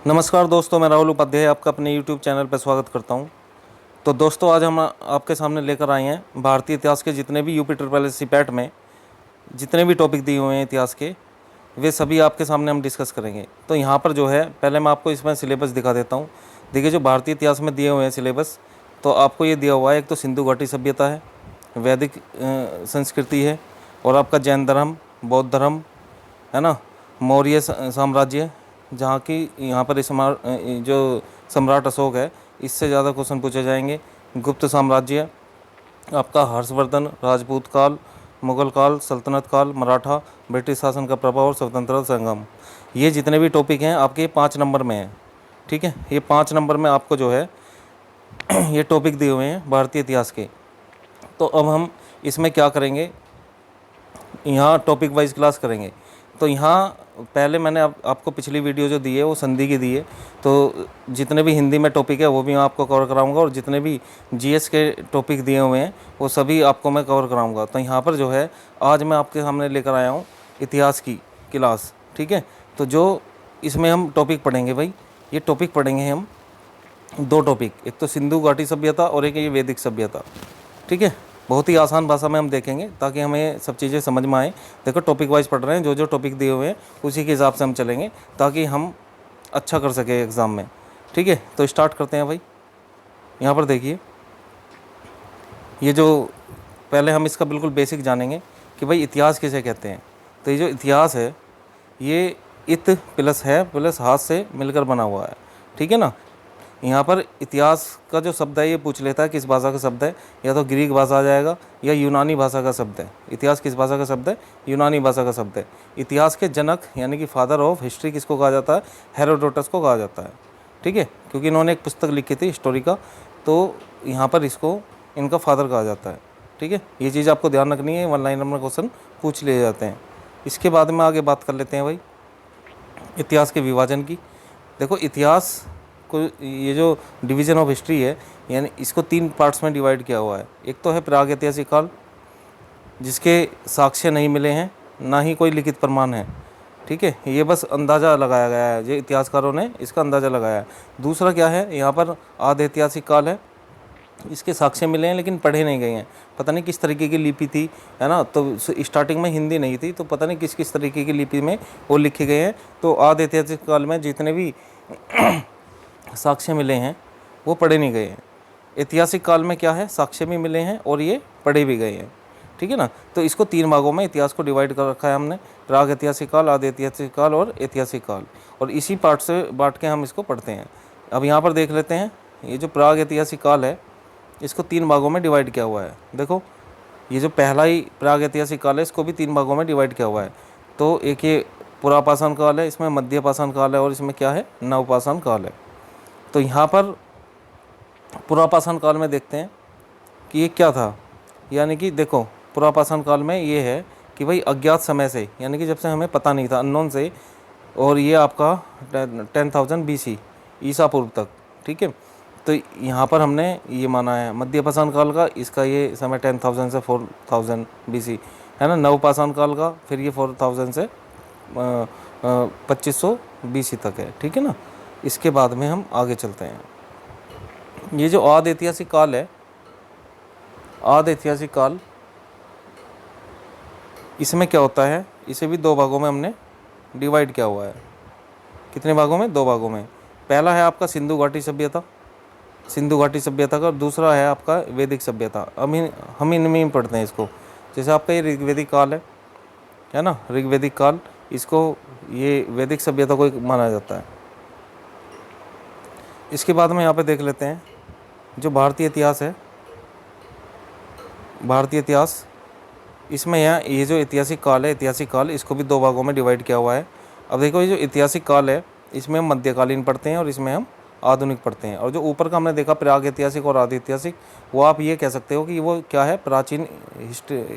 नमस्कार दोस्तों, मैं राहुल उपाध्याय आपका अपने YouTube चैनल पर स्वागत करता हूं। तो दोस्तों, आज हम आपके सामने लेकर आए हैं भारतीय इतिहास के जितने भी यूपी ट्रिपल एस पैट में जितने भी टॉपिक दिए हुए हैं इतिहास के, वे सभी आपके सामने हम डिस्कस करेंगे। तो यहाँ पर जो है, पहले मैं आपको इसमें सिलेबस दिखा देता हूँ। देखिए, जो भारतीय इतिहास में दिए हुए हैं सिलेबस, तो आपको ये दिया हुआ है, एक तो सिंधु घाटी सभ्यता है, वैदिक संस्कृति है, और आपका जैन धर्म, बौद्ध धर्म है ना, मौर्य साम्राज्य, जहाँ की यहाँ पर जो सम्राट अशोक है, इससे ज़्यादा क्वेश्चन पूछे जाएंगे। गुप्त साम्राज्य, आपका हर्षवर्धन, राजपूत काल, मुगल काल, सल्तनत काल, मराठा, ब्रिटिश शासन का प्रभाव और स्वतंत्रता संग्राम। ये जितने भी टॉपिक हैं आपके 5 नंबर में हैं। ठीक है, ये 5 नंबर में आपको जो है ये टॉपिक दिए हुए हैं भारतीय इतिहास के। तो अब हम इसमें क्या करेंगे, यहाँ टॉपिक वाइज क्लास करेंगे। तो यहाँ पहले मैंने आपको पिछली वीडियो जो दी है वो संधि की दी है, तो जितने भी हिंदी में टॉपिक है वो भी मैं आपको कवर कराऊंगा, और जितने भी जीएस के टॉपिक दिए हुए हैं वो सभी आपको मैं कवर कराऊंगा। तो यहाँ पर जो है, आज मैं आपके सामने लेकर आया हूँ इतिहास की क्लास। ठीक है, तो जो इसमें हम टॉपिक पढ़ेंगे भाई, ये टॉपिक पढ़ेंगे हम 2 टॉपिक, एक तो सिंधु घाटी सभ्यता और एक ये वैदिक सभ्यता। ठीक है, बहुत ही आसान भाषा में हम देखेंगे ताकि हमें सब चीज़ें समझ में आए। देखो, टॉपिक वाइज पढ़ रहे हैं, जो जो टॉपिक दिए हुए हैं उसी के हिसाब से हम चलेंगे ताकि हम अच्छा कर सकें एग्ज़ाम में। ठीक है, तो स्टार्ट करते हैं भाई। यहाँ पर देखिए, ये जो पहले हम इसका बिल्कुल बेसिक जानेंगे कि भाई इतिहास किसे कहते हैं। तो ये जो इतिहास है, ये इत प्लस है प्लस हाथ से मिलकर बना हुआ है। ठीक है ना, यहाँ पर इतिहास का जो शब्द है ये पूछ लेता है किस भाषा का शब्द है, या तो ग्रीक भाषा आ जाएगा या यूनानी भाषा का शब्द है। इतिहास किस भाषा का शब्द है? यूनानी भाषा का शब्द है। इतिहास के जनक यानी कि फादर ऑफ हिस्ट्री किसको कहा जाता है? हेरोडोटस को कहा जाता है। ठीक है, क्योंकि इन्होंने एक पुस्तक लिखी थी हिस्टोरी का, तो यहाँ पर इसको इनका फादर कहा जाता है। ठीक है, ये चीज़ आपको ध्यान रखनी है, 1 लाइनर में क्वेश्चन पूछ लिए जाते हैं। इसके बाद में आगे बात कर लेते हैं भाई इतिहास के विभाजन की। देखो, इतिहास को ये जो डिवीज़न ऑफ हिस्ट्री है, यानी इसको 3 पार्ट्स में डिवाइड किया हुआ है। एक तो है प्राग ऐतिहासिक काल, जिसके साक्ष्य नहीं मिले हैं, ना ही कोई लिखित प्रमाण है। ठीक है, ये बस अंदाज़ा लगाया गया है, जो इतिहासकारों ने इसका अंदाज़ा लगाया है। दूसरा क्या है, यहाँ पर आद्य ऐतिहासिक काल है, इसके साक्ष्य मिले हैं लेकिन पढ़े नहीं गए हैं। पता नहीं किस तरीके की लिपि थी, है ना, तो स्टार्टिंग में हिंदी नहीं थी, तो पता नहीं किस किस तरीके की लिपि में वो लिखे गए हैं। तो आद्य ऐतिहासिक काल में जितने भी साक्ष्य मिले हैं वो पढ़े नहीं गए हैं। ऐतिहासिक काल में क्या है, साक्ष्य भी मिले हैं और ये पढ़े भी गए हैं। ठीक है ना, तो इसको 3 भागों में इतिहास को डिवाइड कर रखा है हमने, प्राग ऐतिहासिक काल, आद्य ऐतिहासिक काल और ऐतिहासिक काल, और इसी पार्ट से बांट के हम इसको पढ़ते हैं। अब यहाँ पर देख लेते हैं, ये जो प्राग ऐतिहासिक काल है इसको 3 भागों में डिवाइड किया हुआ है। देखो, ये जो पहला ही प्राग ऐतिहासिक काल है इसको भी 3 भागों में डिवाइड किया हुआ है। तो एक ये पुरापाषाण काल है, इसमें मध्यपाषाण काल है, और इसमें क्या है, नवपाषाण काल है। तो यहाँ पर पुरापाषाण काल में देखते हैं कि ये क्या था। यानी कि देखो, पुरापाषाण काल में ये है कि भाई अज्ञात समय से, यानी कि जब से हमें पता नहीं था, अननोन से, और ये आपका 10,000 BC ईसा पूर्व तक। ठीक है, तो यहाँ पर हमने ये माना है मध्यपाषाण काल का, इसका ये समय 10,000 से 4,000 BC है ना। नवपाषाण काल का फिर ये 4,000 से 2,500 BC तक है। ठीक है ना, इसके बाद में हम आगे चलते हैं। ये जो आद्य ऐतिहासिक काल है, आद्य ऐतिहासिक काल, इसमें क्या होता है, इसे भी 2 भागों में हमने डिवाइड किया हुआ है। कितने भागों में? 2 भागों में। पहला है आपका सिंधु घाटी सभ्यता, सिंधु घाटी सभ्यता का, और दूसरा है आपका वैदिक सभ्यता। हम इनमें ही पढ़ते हैं इसको। जैसे आपका ये ऋग्वेदिक काल है ना, ऋग्वेदिक काल, इसको ये वैदिक सभ्यता को माना जाता है। इसके बाद में यहाँ पे देख लेते हैं जो भारतीय इतिहास है, भारतीय इतिहास, इसमें यहाँ ये जो ऐतिहासिक काल है, ऐतिहासिक काल, इसको भी 2 भागों में डिवाइड किया हुआ है। अब देखो, ये जो ऐतिहासिक काल है इसमें हम मध्यकालीन पढ़ते हैं और इसमें हम आधुनिक पढ़ते हैं। और जो ऊपर का हमने देखा प्राग ऐतिहासिक और आदि ऐतिहासिक, वो आप ये कह सकते हो कि वो क्या है, प्राचीन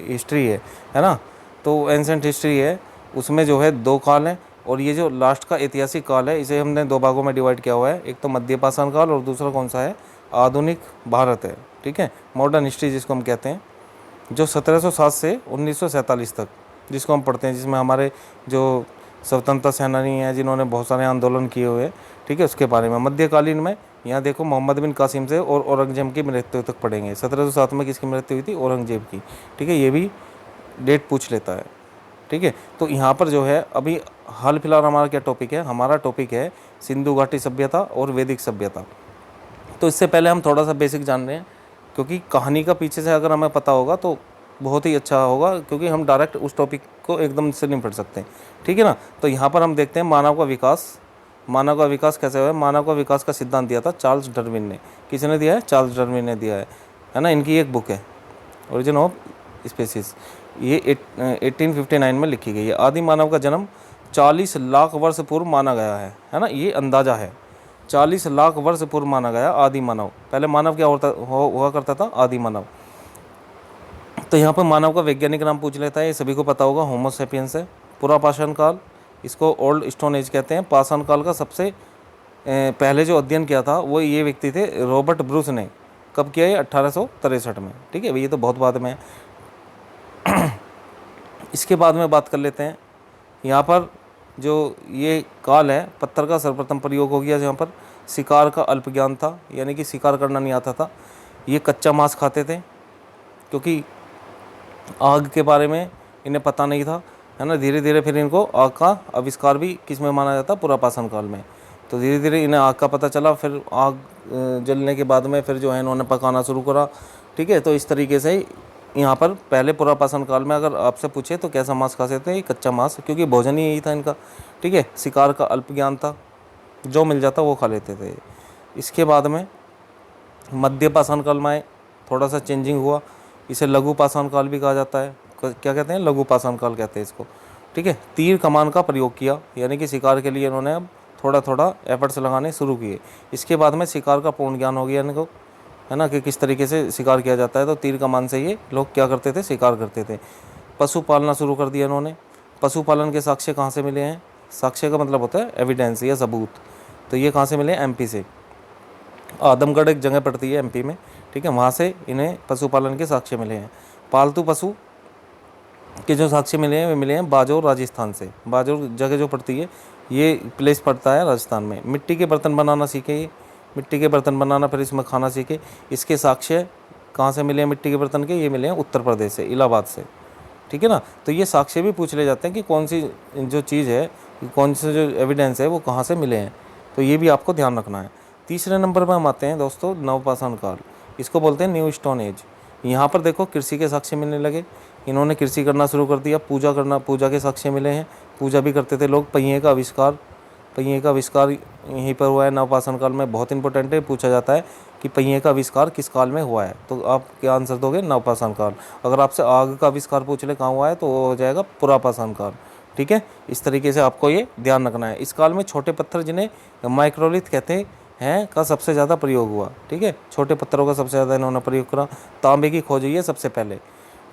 हिस्ट्री है ना। तो एंसेंट हिस्ट्री है, उसमें जो है 2 काल हैं, और ये जो लास्ट का ऐतिहासिक काल है इसे हमने 2 भागों में डिवाइड किया हुआ है। एक तो मध्यपाषाण काल और दूसरा कौन सा है, आधुनिक भारत है। ठीक है, मॉडर्न हिस्ट्री जिसको हम कहते हैं, जो 1707 से 1947 तक जिसको हम पढ़ते हैं, जिसमें हमारे जो स्वतंत्रता सेनानी हैं जिन्होंने बहुत सारे आंदोलन किए हुए, ठीक है, उसके बारे में। मध्यकालीन में यहाँ देखो मोहम्मद बिन कासिम से और औरंगजेब की मृत्यु तक पढ़ेंगे। 1707 में किसकी मृत्यु हुई थी? औरंगजेब की, ठीक है, ये भी डेट पूछ लेता है, ठीक है। तो यहाँ पर जो है अभी हाल फिलहाल हमारा क्या टॉपिक है? हमारा टॉपिक है सिंधु घाटी सभ्यता और वैदिक सभ्यता। तो इससे पहले हम थोड़ा सा बेसिक जान रहे हैं, क्योंकि कहानी का पीछे से अगर हमें पता होगा तो बहुत ही अच्छा होगा, क्योंकि हम डायरेक्ट उस टॉपिक को एकदम से नहीं पढ़ सकते, ठीक है ना। तो यहाँ पर हम देखते हैं मानव का विकास। मानव का विकास कैसे हुआ है? मानव का विकास का सिद्धांत दिया था चार्ल्स डार्विन ने। किसने दिया है? चार्ल्स डार्विन ने दिया है ना। इनकी एक बुक है ओरिजिन ऑफ स्पीसीज, ये 1859 में लिखी गई है। आदि मानव का जन्म 40 लाख वर्ष पूर्व माना गया है ना। ये अंदाज़ा है, 40 लाख वर्ष पूर्व माना गया आदि मानव। पहले मानव क्या हुआ करता था? आदि मानव। तो यहाँ पर मानव का वैज्ञानिक नाम पूछ लेता है, ये सभी को पता होगा, होमो सेपियंस है। पूरा पाषाण काल, इसको ओल्ड स्टोन एज कहते हैं। पाषाण काल का सबसे पहले जो अध्ययन किया था वो ये व्यक्ति थे, रॉबर्ट ब्रूस ने। कब किया? ये 1863 में, ठीक है। ये तो बहुत बाद में है। इसके बाद में बात कर लेते हैं, यहाँ पर जो ये काल है, पत्थर का सर्वप्रथम प्रयोग हो गया जहाँ पर। शिकार का अल्प ज्ञान था, यानी कि शिकार करना नहीं आता था। ये कच्चा मांस खाते थे, क्योंकि आग के बारे में इन्हें पता नहीं था, है ना। धीरे धीरे फिर इनको आग का आविष्कार भी किस में माना जाता? पूरा पाषाण काल में। तो धीरे धीरे इन्हें आग का पता चला, फिर आग जलने के बाद में फिर जो है इन्होंने पकाना शुरू करा, ठीक है। तो इस तरीके से यहाँ पर पहले पूरा पाषाण काल में अगर आपसे पूछे तो कैसा मांस खाते थे? कच्चा मांस, क्योंकि भोजन ही यही था इनका, ठीक है। शिकार का अल्प ज्ञान था, जो मिल जाता वो खा लेते थे। इसके बाद में मध्य पाषाण काल में थोड़ा सा चेंजिंग हुआ, इसे लघु पाषाण काल भी कहा जाता है। क्या कहते हैं? लघु पाषाण काल कहते हैं इसको, ठीक है। तीर कमान का प्रयोग किया, यानी कि शिकार के लिए इन्होंने अब थोड़ा थोड़ा एफर्ट्स लगाने शुरू किए। इसके बाद में शिकार का पूर्ण ज्ञान हो गया इनको, है ना, कि किस तरीके से शिकार किया जाता है। तो तीर कमान से ये लोग क्या करते थे? शिकार करते थे। पशु पालना शुरू कर दिया इन्होंने। पशुपालन के साक्ष्य कहाँ से मिले हैं? साक्ष्य का मतलब होता है एविडेंस या सबूत। तो ये कहाँ से मिले? एमपी से। आदमगढ़ एक जगह पड़ती है एमपी में, ठीक है, वहाँ से इन्हें पशुपालन के साक्ष्य मिले हैं। पालतू पशु के जो साक्ष्य मिले हैं वे मिले हैं बाजौर राजस्थान से। बाजौर जगह जो पड़ती है, ये प्लेस पड़ता है राजस्थान में। मिट्टी के बर्तन बनाना सीखे ये, मिट्टी के बर्तन बनाना, फिर इसमें खाना सीखे। इसके साक्ष्य कहाँ से मिले हैं मिट्टी के बर्तन के? ये मिले हैं उत्तर प्रदेश से, इलाहाबाद से, ठीक है ना। तो ये साक्ष्य भी पूछ ले जाते हैं कि कौन सी जो चीज़ है, कौन से जो एविडेंस है वो कहाँ से मिले हैं, तो ये भी आपको ध्यान रखना है। तीसरे नंबर पर हम आते हैं दोस्तों, नवपाषाण काल। इसको बोलते हैं न्यू स्टोन एज। यहाँ पर देखो कृषि के साक्ष्य मिलने लगे, इन्होंने कृषि करना शुरू कर दिया। पूजा के साक्ष्य मिले हैं, पूजा भी करते थे लोग। पहिए का आविष्कार यहीं पर हुआ है नवपाषाण काल में। बहुत इंपॉर्टेंट है, पूछा जाता है कि पहिए का आविष्कार किस काल में हुआ है, तो आप क्या आंसर दोगे? नवपाषाण काल। अगर आपसे आग का आविष्कार पूछ ले कहाँ हुआ है, तो वो हो जाएगा पुरापाषाण काल, ठीक है। इस तरीके से आपको ये ध्यान रखना है। इस काल में छोटे पत्थर, जिन्हें माइक्रोलिथ कहते हैं, का सबसे ज़्यादा प्रयोग हुआ, ठीक है। छोटे पत्थरों का सबसे ज़्यादा इन्होंने प्रयोग करा। तांबे की खोज हुई है सबसे पहले,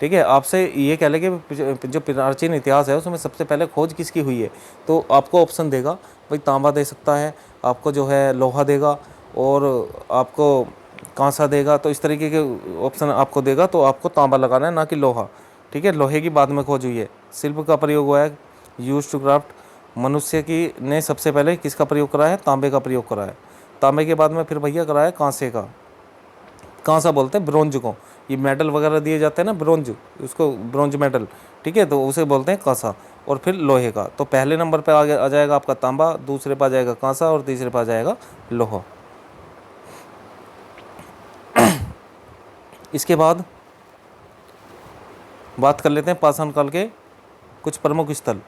ठीक है। आपसे ये कह ले कि जो प्राचीन इतिहास है उसमें सबसे पहले खोज किसकी हुई है, तो आपको ऑप्शन देगा, भाई तांबा दे सकता है, आपको जो है लोहा देगा, और आपको कांसा देगा। तो इस तरीके के ऑप्शन आपको देगा, तो आपको तांबा लगाना है, ना कि लोहा, ठीक है। लोहे की बाद में खोज हुई है। शिल्प का प्रयोग हुआ है, यूज टू क्राफ्ट। मनुष्य की ने सबसे पहले किसका प्रयोग करा है? तांबे का प्रयोग करा है। तांबे के बाद में फिर भैया करा है कांसे का। कांसा बोलते हैं ब्रोंज को, ये मेडल वगैरह दिए जाते हैं ना, ब्रोंज, उसको ब्रोंज मेडल, ठीक है, तो उसे बोलते हैं कांसा। और फिर लोहे का। तो पहले नंबर पे आगे आ जाएगा आपका तांबा, दूसरे पे आ जाएगा कांसा, और तीसरे पे आ जाएगा लोहा। इसके बाद बात कर लेते हैं पाषाण काल के कुछ प्रमुख स्थल।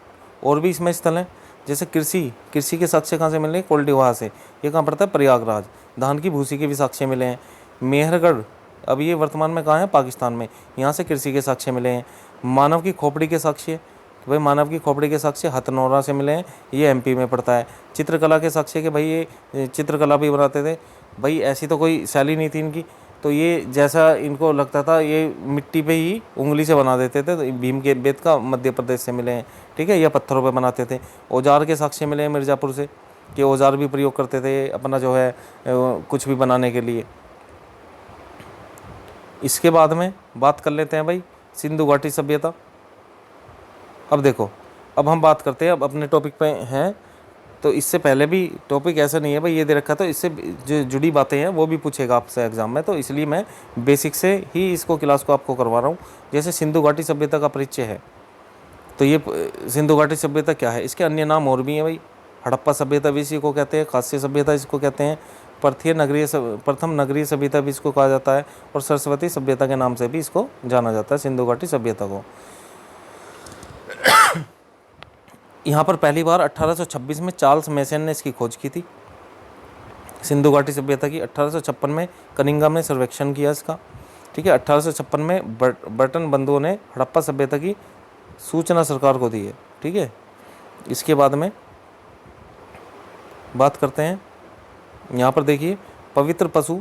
और भी इसमें स्थल हैं, जैसे कृषि के साक्ष्य कहाँ से मिले? कोल्डिवाहा से। ये कहाँ पड़ता है? प्रयागराज। धान की भूसी के भी साक्ष्य मिले हैं। मेहरगढ़, अब ये वर्तमान में कहाँ है? पाकिस्तान में। यहाँ से कृषि के साक्ष्य मिले हैं। मानव की खोपड़ी के साक्ष्य, भाई मानव की खोपड़ी के साक्ष्य हथनौरा से मिले हैं, ये एमपी में पड़ता है। चित्रकला के साक्ष्य के भाई ये चित्रकला भी बनाते थे। भाई ऐसी तो कोई शैली नहीं थी इनकी, तो ये जैसा इनको लगता था ये मिट्टी पे ही उंगली से बना देते थे। तो भीम के बेद का मध्य प्रदेश से मिले हैं, ठीक है, या पत्थरों पे बनाते थे। औजार के साक्ष्य मिले हैं मिर्ज़ापुर से, कि औजार भी प्रयोग करते थे अपना जो है कुछ भी बनाने के लिए। इसके बाद में बात कर लेते हैं भाई सिंधु घाटी सभ्यता। अब देखो, अब हम बात करते हैं, अब अपने टॉपिक पे हैं। तो इससे पहले भी टॉपिक ऐसा नहीं है भाई ये दे रखा, तो इससे जो जुड़ी बातें हैं वो भी पूछेगा आपसे एग्जाम में, तो इसलिए मैं बेसिक से ही इसको क्लास को आपको करवा रहा हूँ। जैसे सिंधु घाटी सभ्यता का परिचय है, तो ये सिंधु घाटी सभ्यता क्या है, इसके अन्य नाम और भी हैं भाई। हड़प्पा सभ्यता भी इसी को कहते हैं, कांस्य सभ्यता इसको कहते हैं, प्रथम नगरीय सभ्यता भी इसको कहा जाता है, और सरस्वती सभ्यता के नाम से भी इसको जाना जाता है, सिंधु घाटी सभ्यता को। यहाँ पर पहली बार 1826 में चार्ल्स मैसन ने इसकी खोज की थी, सिंधु घाटी सभ्यता की। 1856 में कनिंघम ने सर्वेक्षण किया इसका, ठीक है। 1856 में बर्टन बंधुओं ने हड़प्पा सभ्यता की सूचना सरकार को दी है, ठीक है। इसके बाद में बात करते हैं, यहाँ पर देखिए पवित्र पशु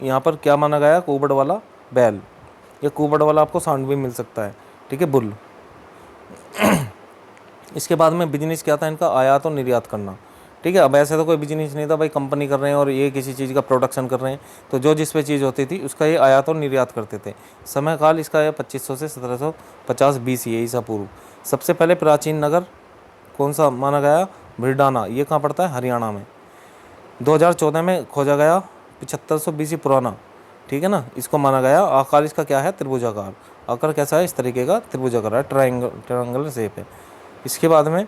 यहाँ पर क्या माना गया, कुबड़ वाला बैल, या कुबड़ वाला आपको सांड भी मिल सकता है, ठीक है, बुल। इसके बाद में बिजनेस क्या था इनका, आयात और निर्यात करना, ठीक है। अब ऐसे तो कोई बिजनेस नहीं था भाई, कंपनी कर रहे हैं और ये किसी चीज़ का प्रोडक्शन कर रहे हैं, तो जो जिस पे चीज़ होती थी उसका ये आयात और निर्यात करते थे। समय काल इसका है 2500 से 1750 BC ईसा पूर्व। सबसे पहले प्राचीन नगर कौन सा माना गया, भिरडाना, ये कहाँ पड़ता है, हरियाणा में। 2014 में खोजा गया 7500 BC पुराना, ठीक है ना, इसको माना गया। आकार इसका क्या है, त्रिभुजाकार, आकार कैसा है, इस तरीके का त्रिभुजाकार है, ट्रायंगल शेप है। इसके बाद में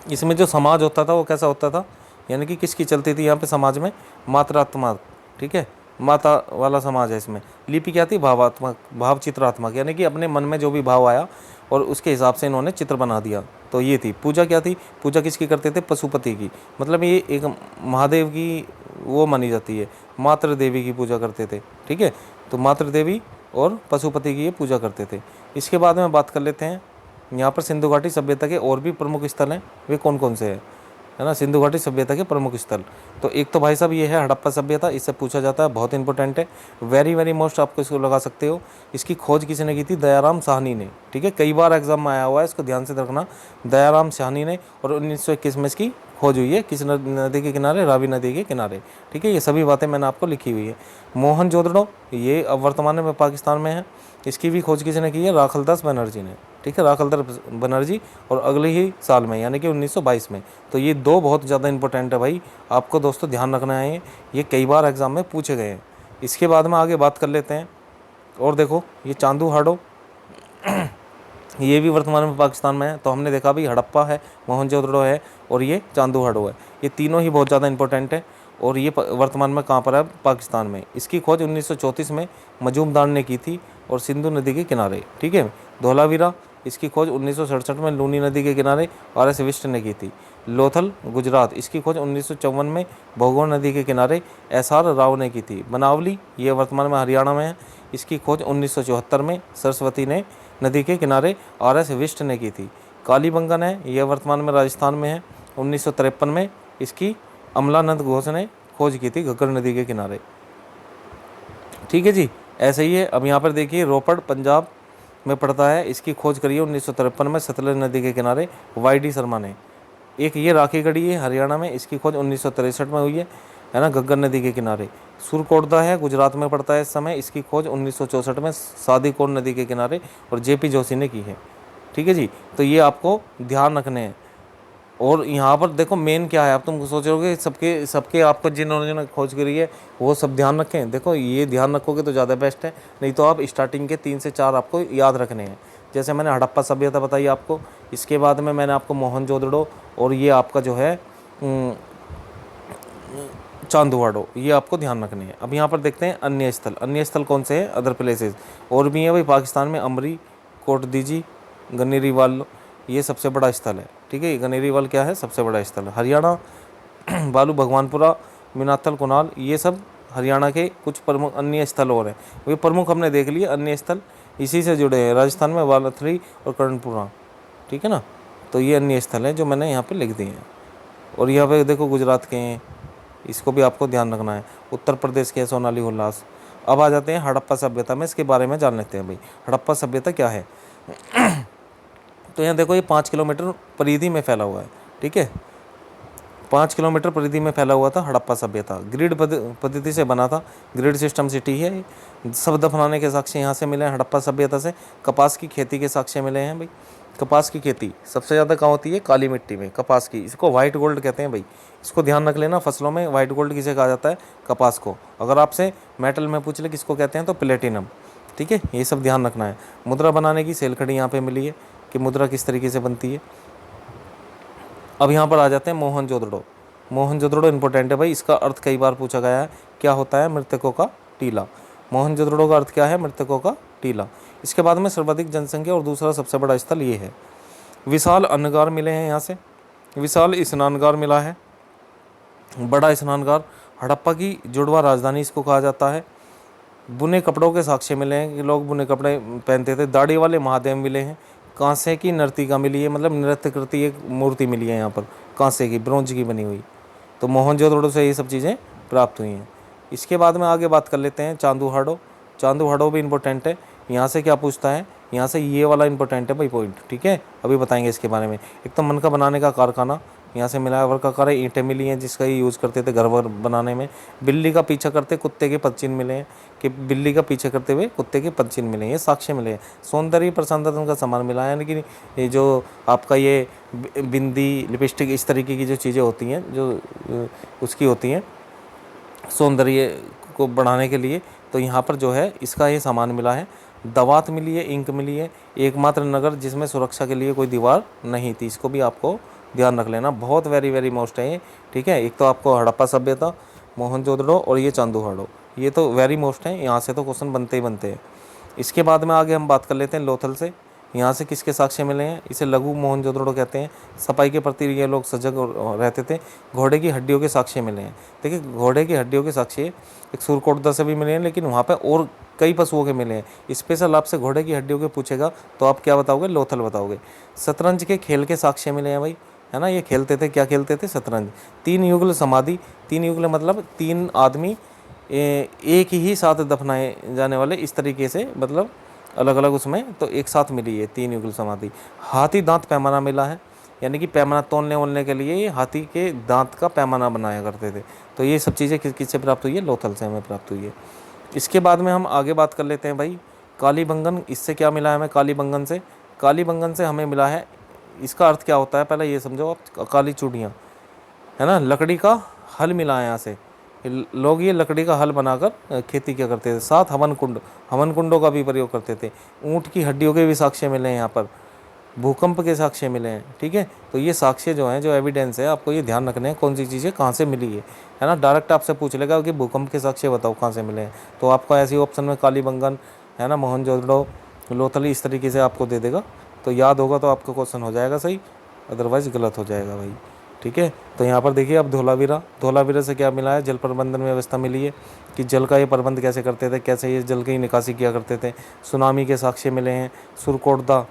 इसमें जो समाज होता था वो कैसा होता था, यानी कि किसकी चलती थी यहाँ पे समाज में, मात्रात्मक, ठीक है, माता वाला समाज है इसमें। लिपि क्या थी, भावात्मक, भाव चित्रात्मक, यानी कि अपने मन में जो भी भाव आया और उसके हिसाब से इन्होंने चित्र बना दिया, तो ये थी। पूजा क्या थी, पूजा किसकी करते थे, पशुपति की, मतलब ये एक महादेव की वो मानी जाती है, मातृ देवी की पूजा करते थे, ठीक है। तो मातृ देवी और पशुपति की ये पूजा करते थे। इसके बाद में बात कर लेते हैं, यहाँ पर सिंधु घाटी सभ्यता के और भी प्रमुख स्थल हैं, वे कौन कौन से हैं, है ना, सिंधु घाटी सभ्यता के प्रमुख स्थल। तो एक तो भाई साहब ये है हड़प्पा सभ्यता, इससे पूछा जाता है, बहुत इंपॉर्टेंट है, वेरी मोस्ट, आपको इसको लगा सकते हो। इसकी खोज किसने की थी, दयाराम साहनी ने, ठीक है, कई बार एग्जाम में आया हुआ है, इसको ध्यान से रखना, दयाराम साहनी ने। और 1921 में इसकी खोज हुई है, किस नदी के किनारे, रावी नदी के किनारे, ठीक है। ये सभी बातें मैंने आपको लिखी हुई है। मोहनजोदड़ो, ये अब वर्तमान में पाकिस्तान में है, इसकी भी खोज किसने की है, राखलदास बनर्जी ने, ठीक है, राखलदास बनर्जी, और अगले ही साल में यानी कि 1922 में। तो ये दो बहुत ज़्यादा इंपॉर्टेंट है भाई, आपको दोस्तों ध्यान रखना है, ये कई बार एग्जाम में पूछे गए हैं। इसके बाद में आगे बात कर लेते हैं, और देखो ये चांदू हाडो, ये भी वर्तमान में पाकिस्तान में है। तो हमने देखा भाई हड़प्पा है, मोहनजोदड़ो है, और ये चांदू हाडो है, ये तीनों ही बहुत ज़्यादा इंपॉर्टेंट है, और ये वर्तमान में कहाँ पर है, पाकिस्तान में। इसकी खोज 1934 में मजूमदार ने की थी, और सिंधु नदी के किनारे, ठीक है। धोलावीरा, इसकी खोज 1967 में लूनी नदी के किनारे RS विष्ट ने की थी। लोथल, गुजरात, इसकी खोज 1954 में भोगोर नदी के किनारे SR राव ने की थी। बनावली, ये वर्तमान में हरियाणा में है, इसकी खोज 1974 में सरस्वती ने नदी के किनारे RS विष्ट ने की थी। कालीबंगन है, यह वर्तमान में राजस्थान में है, 1953 में इसकी अमलानंद घोष ने खोज की थी घग्गर नदी के किनारे, ठीक है जी। ऐसे ही है। अब यहाँ पर देखिए रोपड़ पंजाब में पड़ता है, इसकी खोज करी है 1953 में सतलज नदी के किनारे YD शर्मा ने। एक ये राखी गढ़ी है हरियाणा में, इसकी खोज 1963 में हुई है ना, घग्गर नदी के किनारे। सुरकोटदा है, गुजरात में पड़ता है इस समय, इसकी खोज 1964 में सादीकोट नदी के किनारे और JP जोशी ने की है, ठीक है जी। तो ये आपको ध्यान रखने हैं। और यहाँ पर देखो मेन क्या है, आप तुम सोचोगे सबके आपको जिन्होंने खोज करी है वो सब ध्यान रखें, देखो ये ध्यान रखोगे तो ज़्यादा बेस्ट है, नहीं तो आप स्टार्टिंग के 3 से 4 आपको याद रखने हैं। जैसे मैंने हड़प्पा सभ्यता बताई आपको, इसके बाद में मैंने आपको मोहनजोदड़ो, और ये आपका जो है चांदुवाड़ो, ये आपको ध्यान रखने हैं। अब यहाँ पर देखते हैं अन्य स्थल कौन से हैं, अदर प्लेसेस और भी हैं भाई। पाकिस्तान में अमरी, कोटदीजी, गनेरीवाल, ये सबसे बड़ा स्थल है, ठीक है। गनेरीवाल क्या है, सबसे बड़ा स्थल है। हरियाणा, बालू भगवानपुरा, मीनाथल, कुनाल, ये सब हरियाणा के कुछ प्रमुख अन्य स्थल और हैं। वे प्रमुख हमने देख लिए, अन्य स्थल इसी से जुड़े हैं। राजस्थान में वालथली और कर्णपुरा, ठीक है ना। तो ये अन्य स्थल हैं जो मैंने यहाँ पे लिख दिए हैं। और यहाँ पे देखो गुजरात के हैं, इसको भी आपको ध्यान रखना है। उत्तर प्रदेश के सोनाली उल्लास। अब आ जाते हैं हड़प्पा सभ्यता में, इसके बारे में जान लेते हैं भाई हड़प्पा सभ्यता क्या है। तो यहाँ देखो ये 5 किलोमीटर परिधि में फैला हुआ है, ठीक है। 5 किलोमीटर परिधि में फैला हुआ था हड़प्पा सभ्यता। ग्रिड पद्धति से बना था, ग्रिड सिस्टम सिटी है। सब दफनाने के साक्ष्य यहाँ से मिले हैं हड़प्पा सभ्यता से। कपास की खेती के साक्ष्य मिले हैं भाई। कपास की खेती सबसे ज़्यादा कहाँ होती है? काली मिट्टी में कपास की। इसको वाइट गोल्ड कहते हैं भाई, इसको ध्यान रख लेना। फसलों में वाइट गोल्ड किसे कहा जाता है? कपास को। अगर आपसे मेटल में पूछ ले किसको कहते हैं तो प्लेटिनम। ठीक है, ये सब ध्यान रखना है। मुद्रा बनाने की सेलखड़ी यहाँ पे मिली है कि मुद्रा किस तरीके से बनती है। अब यहाँ पर आ जाते हैं मोहनजोदड़ो। मोहनजोदड़ो इंपॉर्टेंट है भाई, इसका अर्थ कई बार पूछा गया है। क्या होता है? मृतकों का टीला। मोहनजोदड़ो का अर्थ क्या है? मृतकों का टीला। इसके बाद में सर्वाधिक जनसंख्या और दूसरा सबसे बड़ा स्थल ये है। विशाल अन्नगार मिले हैं यहाँ से, विशाल स्नानगार मिला है, बड़ा स्नानगार। हड़प्पा की जुड़वा राजधानी इसको कहा जाता है। बुने कपड़ों के साक्ष्य मिले हैं कि लोग बुने कपड़े पहनते थे। दाढ़ी वाले महादेव मिले हैं। कांसे की नर्तिका मिली है, मतलब नृत्य करती एक मूर्ति मिली है यहाँ पर, कांसे की, ब्रोंज की बनी हुई। तो मोहनजोदड़ो से ये सब चीज़ें प्राप्त हुई हैं। इसके बाद में आगे बात कर लेते हैं चांदूहाड़ो। चांदूहाड़ो भी इंपॉर्टेंट है। यहाँ से क्या पूछता है? यहाँ से ये वाला इंपॉर्टेंट है भाई पॉइंट। ठीक है, अभी बताएंगे इसके बारे में। एक तो मनका बनाने का कारखाना यहाँ से मिला है। वर्काकार ईंटें मिली हैं जिसका ये यूज़ करते थे घर वर बनाने में। बिल्ली का पीछा करते कुत्ते के पदचिन्ह मिले हैं कि बिल्ली का पीछे करते हुए कुत्ते के पदचिन्ह मिले हैं, ये साक्ष्य मिले हैं। सौंदर्य प्रसाधन का सामान मिला है, यानी कि ये जो आपका ये बिंदी, लिपस्टिक, इस तरीके की जो चीज़ें होती हैं जो उसकी होती हैं सौंदर्य को बढ़ाने के लिए, तो यहाँ पर जो है इसका ये सामान मिला है। दवात मिली है, इंक मिली है। एकमात्र नगर जिसमें सुरक्षा के लिए कोई दीवार नहीं थी, इसको भी आपको ध्यान रख लेना। बहुत वेरी मोस्ट है ये। ठीक है, एक तो आपको हड़प्पा सभ्यता, मोहनजोदड़ो और ये चांदूहाड़ो, ये तो वेरी मोस्ट है। यहाँ से तो क्वेश्चन बनते ही बनते हैं। इसके बाद में आगे हम बात कर लेते हैं लोथल से। यहाँ से किसके साक्ष्य मिले हैं? इसे लघु मोहनजोदड़ो कहते हैं। सफाई के प्रति ये लोग सजग रहते थे। घोड़े की हड्डियों के साक्ष्य मिले हैं। देखिए, घोड़े की हड्डियों के साक्ष्य एक सुरकोटदा से भी मिले हैं, लेकिन वहाँ पे और कई पशुओं के मिले हैं। स्पेशल आपसे घोड़े की हड्डियों के पूछेगा तो आप क्या बताओगे? लोथल बताओगे। शतरंज के खेल के साक्ष्य मिले हैं भाई, है ना। ये खेलते थे, क्या खेलते थे? शतरंज। 3 युगल समाधि। 3 युगल मतलब 3 आदमी एक ही साथ दफनाए जाने वाले, इस तरीके से, मतलब अलग अलग उसमें, तो एक साथ मिली है 3 युगल समाधि। हाथी दांत पैमाना मिला है, यानी कि पैमाना तोलने वोलने के लिए ये हाथी के दांत का पैमाना बनाया करते थे। तो ये सब चीज़ें किससे प्राप्त हुई है? लोथल से हमें प्राप्त हुई है। इसके बाद में हम आगे बात कर लेते हैं भाई कालीबंगन। इससे क्या मिला है हमें? कालीबंगन से, कालीबंगन से हमें मिला है, इसका अर्थ क्या होता है पहले ये समझो आप। काली चूड़ियाँ, है ना, लकड़ी का हल मिला है यहाँ से। लोग ये लकड़ी का हल बनाकर खेती क्या करते थे। 7 हवन कुंड, हवन कुंडों का भी प्रयोग करते थे। ऊँट की हड्डियों के भी साक्ष्य मिले हैं यहाँ पर। भूकंप के साक्ष्य मिले हैं। ठीक है, तो ये साक्ष्य जो हैं, जो एविडेंस है, आपको ये ध्यान रखने हैं कौन सी चीज़ें कहाँ से मिली है ना। डायरेक्ट आपसे पूछ लेगा कि भूकंप के साक्ष्य बताओ कहाँ से मिले हैं, तो आपको ऐसी ऑप्शन में कालीबंगन, है ना, मोहनजोदड़ो, लोथल, इस तरीके से आपको दे देगा। तो याद होगा तो आपका क्वेश्चन हो जाएगा सही, अदरवाइज गलत हो जाएगा भाई। ठीक है, तो यहाँ पर देखिए अब धोलावीरा। धोलावीरा से क्या मिला है? जल प्रबंधन व्यवस्था मिली है कि जल का ये प्रबंध कैसे करते थे, कैसे ये जल की निकासी किया करते थे। सुनामी के साक्ष्य मिले हैं। सुरकोटदा,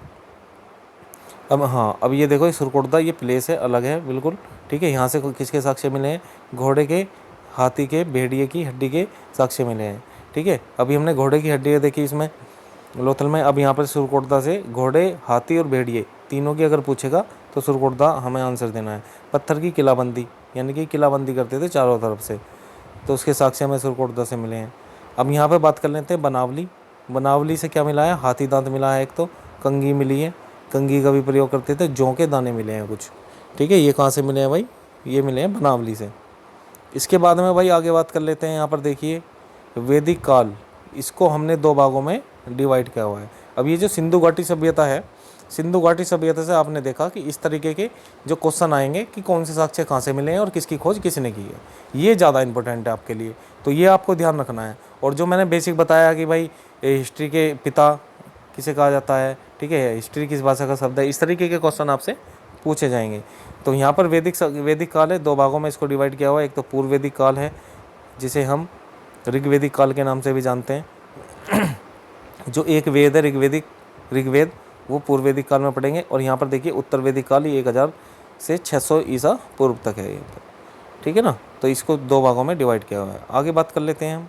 अब हाँ, अब ये देखो, ये सुरकोटदा ये प्लेस है, अलग है बिल्कुल। ठीक है, यहाँ से किसके साक्ष्य मिले हैं? घोड़े के, हाथी के, भेड़िए की हड्डी के साक्ष्य मिले हैं। ठीक है, अभी हमने घोड़े की हड्डी देखी इसमें लोथल में। अब यहाँ पर सुरकोटदा से घोड़े, हाथी और भेड़िए तीनों की अगर पूछेगा तो सुरकोटदा हमें आंसर देना है। पत्थर की किलाबंदी, यानी कि किलाबंदी करते थे चारों तरफ से, तो उसके साक्ष्य हमें सुरकोटदा से मिले हैं। अब यहाँ पर बात कर लेते हैं बनावली। बनावली से क्या मिला है? हाथी दांत मिला है एक तो, कंघी मिली है, कंघी का भी प्रयोग करते थे, जौ के दाने मिले हैं कुछ। ठीक है, ये कहाँ से मिले हैं भाई? ये मिले हैं बनावली से। इसके बाद में भाई आगे बात कर लेते हैं। यहाँ पर देखिए वैदिक काल, इसको हमने 2 भागों में डिवाइड किया हुआ है। अब ये जो सिंधु घाटी सभ्यता है, सिंधु घाटी सभ्यता से आपने देखा कि इस तरीके के जो क्वेश्चन आएंगे कि कौन से साक्ष्य कहाँ से मिले हैं और किसकी खोज किसने की है, ये ज़्यादा इंपॉर्टेंट है आपके लिए, तो ये आपको ध्यान रखना है। और जो मैंने बेसिक बताया कि भाई हिस्ट्री के पिता किसे कहा जाता है, ठीक है, हिस्ट्री किस भाषा का शब्द है, इस तरीके के क्वेश्चन आपसे पूछे जाएंगे। तो यहाँ पर वैदिक काल है, 2 भागों में इसको डिवाइड किया हुआ है। एक तो पूर्व वैदिक काल है जिसे हम ऋग्वेदिक काल के नाम से भी जानते हैं। जो एक वेद है ऋग्वेद, वो पूर्व वैदिक काल में पढ़ेंगे। और यहाँ पर देखिए उत्तर वैदिक काल, ये 1000 से 600 ईसा पूर्व तक है ये। ठीक है ना, तो इसको 2 भागों में डिवाइड किया हुआ है। आगे बात कर लेते हैं हम।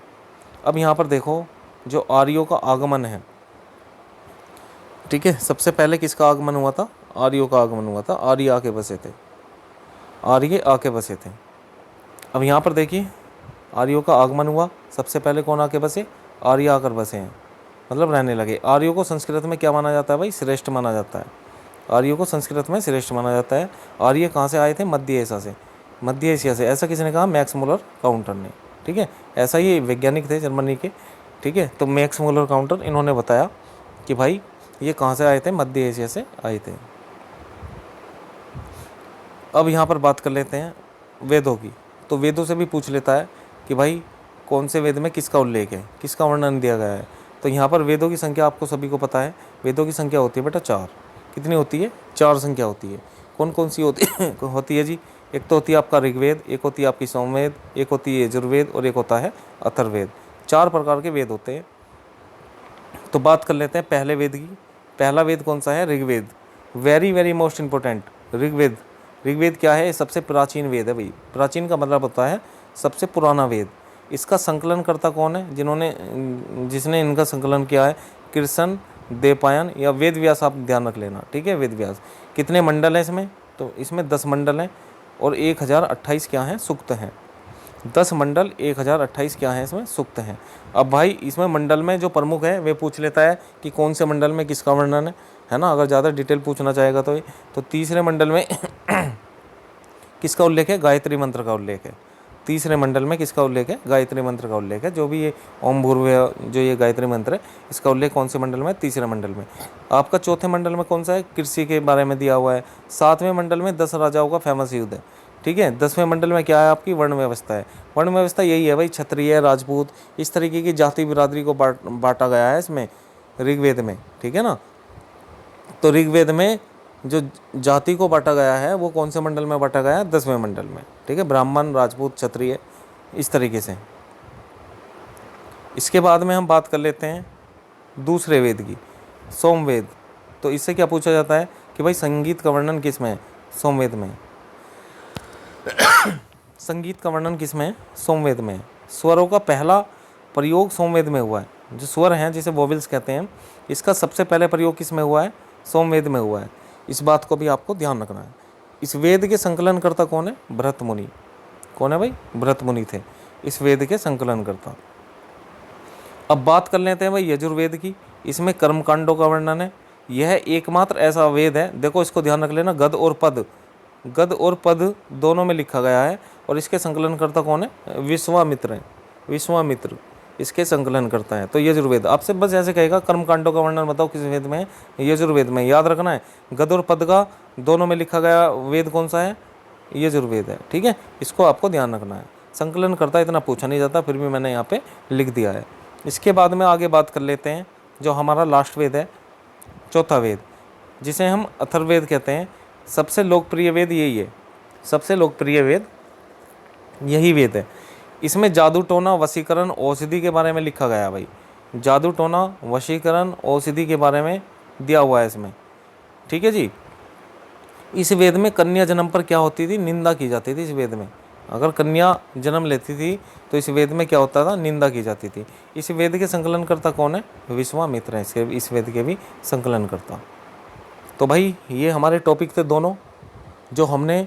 अब यहाँ पर देखो जो आर्यों का आगमन है, ठीक है, सबसे पहले किसका आगमन हुआ था? आर्यों का आगमन हुआ था। आर्य आके बसे थे, आर्य आके बसे थे। अब यहाँ पर देखिए आर्यों का आगमन हुआ, सबसे पहले कौन आके बसे? आर्य आकर बसे हैं, मतलब रहने लगे। आर्यों को संस्कृत में क्या माना जाता है भाई? श्रेष्ठ माना जाता है। आर्यों को संस्कृत में श्रेष्ठ माना जाता है। आर्य कहाँ से आए थे? मध्य एशिया से, मध्य एशिया से। ऐसा किसने कहा? मैक्स मुलर काउंटर ने, ठीक है। ऐसा ही वैज्ञानिक थे जर्मनी के, ठीक है। तो मैक्स मुलर काउंटर इन्होंने बताया कि भाई ये कहाँ से आए थे? मध्य एशिया से आए थे। अब यहाँ पर बात कर लेते हैं वेदों की। तो वेदों से भी पूछ लेता है कि भाई कौन से वेद में किसका उल्लेख है, किसका वर्णन दिया गया है। तो यहाँ पर वेदों की संख्या आपको सभी को पता है। वेदों की संख्या होती है बेटा 4। कितनी होती है? 4 संख्या होती है। कौन कौन सी होती है? होती है जी, एक तो होती है आपका ऋग्वेद, एक होती है आपकी सोमवेद, एक होती है यजुर्वेद और एक होता है अथर्ववेद। 4 प्रकार के वेद होते हैं। तो बात कर लेते हैं पहले वेद की। पहला वेद कौन सा है? Rigveda. Very very most important, Rigveda. Rigveda क्या है? सबसे प्राचीन वेद है भाई। प्राचीन का मतलब होता है सबसे पुराना वेद। इसका संकलन करता कौन है? जिसने इनका संकलन किया है? कृष्ण देवपायन या वेद व्यास। आप ध्यान रख लेना, ठीक है, वेद व्यास। कितने मंडल हैं इसमें? तो इसमें 10 मंडल हैं और 1028 क्या हैं? सूक्त हैं। 10 मंडल 1028 क्या है इसमें? सूक्त हैं। अब भाई इसमें मंडल में जो प्रमुख है वे पूछ लेता है कि कौन से मंडल में किसका वर्णन है ना। अगर ज़्यादा डिटेल पूछना चाहेगा तो तीसरे मंडल में किसका उल्लेख है? गायत्री मंत्र का उल्लेख है। तीसरे मंडल में किसका उल्लेख है? गायत्री मंत्र का उल्लेख है। जो भी ये ओम भूर्भुवः जो ये गायत्री मंत्र है, इसका उल्लेख कौन से मंडल में? तीसरे मंडल में। आपका चौथे मंडल में कौन सा है? कृषि के बारे में दिया हुआ है। 7वें मंडल में 10 राजाओं का फेमस युद्ध है, ठीक है। 10वें मंडल में क्या है? आपकी वर्ण व्यवस्था है। वर्ण व्यवस्था यही है भाई, क्षत्रिय, राजपूत, इस तरीके की जाति बिरादरी को बांटा गया है इसमें ऋग्वेद में, ठीक है ना। तो ऋग्वेद में जो जाति को बांटा गया है वो कौन से मंडल में बांटा गया है? 10वें मंडल में, ठीक है। ब्राह्मण, राजपूत, क्षत्रिय, इस तरीके से। इसके बाद में हम बात कर लेते हैं दूसरे वेद की, सोमवेद। तो इससे क्या पूछा जाता है कि भाई संगीत का वर्णन किस में है? सोमवेद में। संगीत का वर्णन किस में है? सोमवेद में। स्वरों का पहला प्रयोग सोमवेद में हुआ है। जो स्वर हैं जिसे वोवेल्स कहते हैं, इसका सबसे पहले प्रयोग किस में हुआ है? सोमवेद में हुआ है। इस बात को भी आपको ध्यान रखना है। इस वेद के संकलनकर्ता कौन है? भरत मुनि। कौन है भाई? भरत मुनि थे इस वेद के संकलनकर्ता। अब बात कर लेते हैं भाई यजुर्वेद की। इसमें कर्मकांडों का वर्णन है। यह एकमात्र ऐसा वेद है, देखो इसको ध्यान रख लेना, गद और पद दोनों में लिखा गया है। और इसके संकलनकर्ता कौन है? विश्वामित्र हैं। विश्वामित्र इसके संकलन करता है। तो यजुर्वेद। आपसे बस ऐसे कहेगा कर्मकांडों का वर्णन बताओ किस वेद में है? यजुर्वेद में। याद रखना है, गद और पद का दोनों में लिखा गया वेद कौन सा है? यजुर्वेद है, ठीक है। इसको आपको ध्यान रखना है। संकलन करता इतना पूछा नहीं जाता, फिर भी मैंने यहाँ पे लिख दिया है। इसके बाद में आगे बात कर लेते हैं जो हमारा लास्ट वेद है, चौथा वेद, जिसे हम अथर्ववेद कहते हैं। सबसे लोकप्रिय वेद यही है। सबसे लोकप्रिय वेद यही वेद है। इसमें जादू टोना, वशीकरण, औषधि के बारे में लिखा गया है भाई। जादू टोना, वशीकरण, औषधि के बारे में दिया हुआ है इसमें, ठीक है जी। इस वेद में कन्या जन्म पर क्या होती थी? निंदा की जाती थी इस वेद में। अगर कन्या जन्म लेती थी तो इस वेद में क्या होता था? निंदा की जाती थी। इस वेद के संकलनकर्ता कौन है? विश्वामित्र हैं इस वेद के भी संकलनकर्ता। तो भाई ये हमारे टॉपिक थे दोनों जो हमने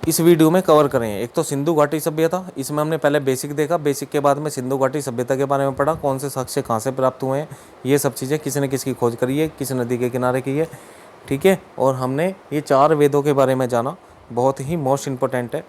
इस वीडियो में कवर करें। एक तो सिंधु घाटी सभ्यता, इसमें हमने पहले बेसिक देखा, बेसिक के बाद में सिंधु घाटी सभ्यता के बारे में पढ़ा, कौन से साक्ष्य कहाँ से प्राप्त हुए हैं, ये सब चीज़ें, किसी ने किसकी खोज करी है, किस नदी के किनारे की है, ठीक है। और हमने ये 4 वेदों के बारे में जाना। बहुत ही मोस्ट इम्पोर्टेंट है,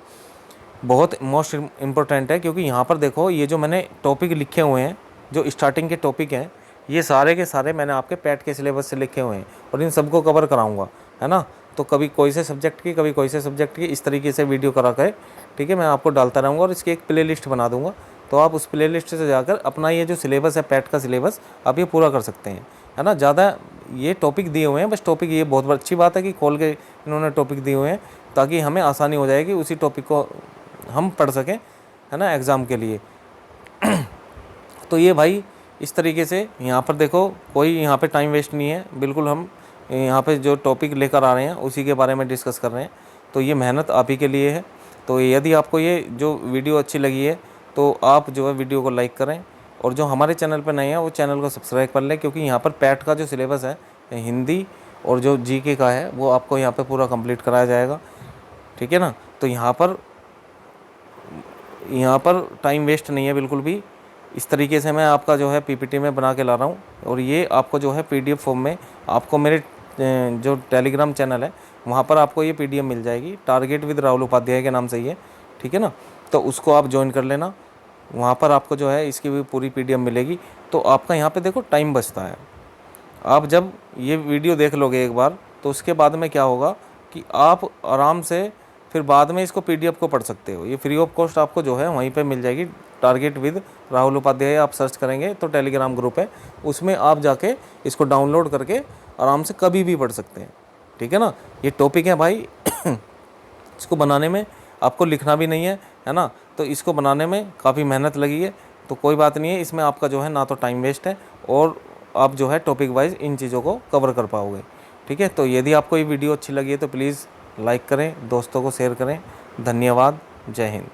बहुत मोस्ट इम्पोर्टेंट है, क्योंकि यहाँ पर देखो ये जो मैंने टॉपिक लिखे हुए हैं, जो स्टार्टिंग के टॉपिक हैं, ये सारे के सारे मैंने आपके पैट के सिलेबस से लिखे हुए हैं और इन सबको कवर कराऊंगा, है ना। तो कभी कोई से सब्जेक्ट की, कभी कोई से सब्जेक्ट की, इस तरीके से वीडियो करा कर, ठीक है, मैं आपको डालता रहूँगा और इसकी एक प्लेलिस्ट बना दूंगा। तो आप उस प्लेलिस्ट से जाकर अपना ये जो सिलेबस है, पैट का सिलेबस, आप ये पूरा कर सकते हैं, है ना। ज़्यादा ये टॉपिक दिए हुए हैं, बस टॉपिक, ये बहुत अच्छी बात है कि खोल के इन्होंने टॉपिक दिए हुए हैं ताकि हमें आसानी हो जाएगी, उसी टॉपिक को हम पढ़ सकें, है ना, एग्ज़ाम के लिए। तो ये भाई इस तरीके से यहाँ पर देखो, कोई यहाँ पे टाइम वेस्ट नहीं है, बिल्कुल हम यहाँ पे जो टॉपिक लेकर आ रहे हैं उसी के बारे में डिस्कस कर रहे हैं। तो ये मेहनत आप ही के लिए है। तो यदि आपको ये जो वीडियो अच्छी लगी है तो आप जो है वीडियो को लाइक करें, और जो हमारे चैनल पर नए हैं वो चैनल को सब्सक्राइब कर लें, क्योंकि यहाँ पर पैट का जो सिलेबस है हिंदी और जो जीके का है वो आपको यहाँ पर पूरा कंप्लीट कराया जाएगा, ठीक है ना। तो यहाँ पर टाइम वेस्ट नहीं है बिल्कुल भी। इस तरीके से मैं आपका जो है पीपीटी में बना के ला रहा हूँ, और ये आपको जो है पीडीएफ फॉर्म में आपको मेरे जो टेलीग्राम चैनल है वहाँ पर आपको ये PDF मिल जाएगी, टारगेट विद राहुल उपाध्याय के नाम से ही है, ठीक है ना। तो उसको आप ज्वाइन कर लेना, वहाँ पर आपको जो है इसकी भी पूरी PDF मिलेगी। तो आपका यहाँ पे देखो टाइम बचता है। आप जब ये वीडियो देख लोगे एक बार, तो उसके बाद में क्या होगा कि आप आराम से फिर बाद में इसको PDF को पढ़ सकते हो। ये फ्री ऑफ कॉस्ट आपको जो है वहीं पे मिल जाएगी। टारगेट विद राहुल उपाध्याय आप सर्च करेंगे तो टेलीग्राम ग्रुप है, उसमें आप जाके इसको डाउनलोड करके आराम से कभी भी पढ़ सकते हैं, ठीक है ना। ये टॉपिक है भाई इसको बनाने में आपको लिखना भी नहीं है ना। तो इसको बनाने में काफ़ी मेहनत लगी है, तो कोई बात नहीं है, इसमें आपका जो है ना तो टाइम वेस्ट है और आप जो है टॉपिक वाइज इन चीज़ों को कवर कर पाओगे, ठीक है। तो यदि आपको ये वीडियो अच्छी लगी है तो प्लीज़ लाइक करें, दोस्तों को शेयर करें। धन्यवाद, जय हिंद।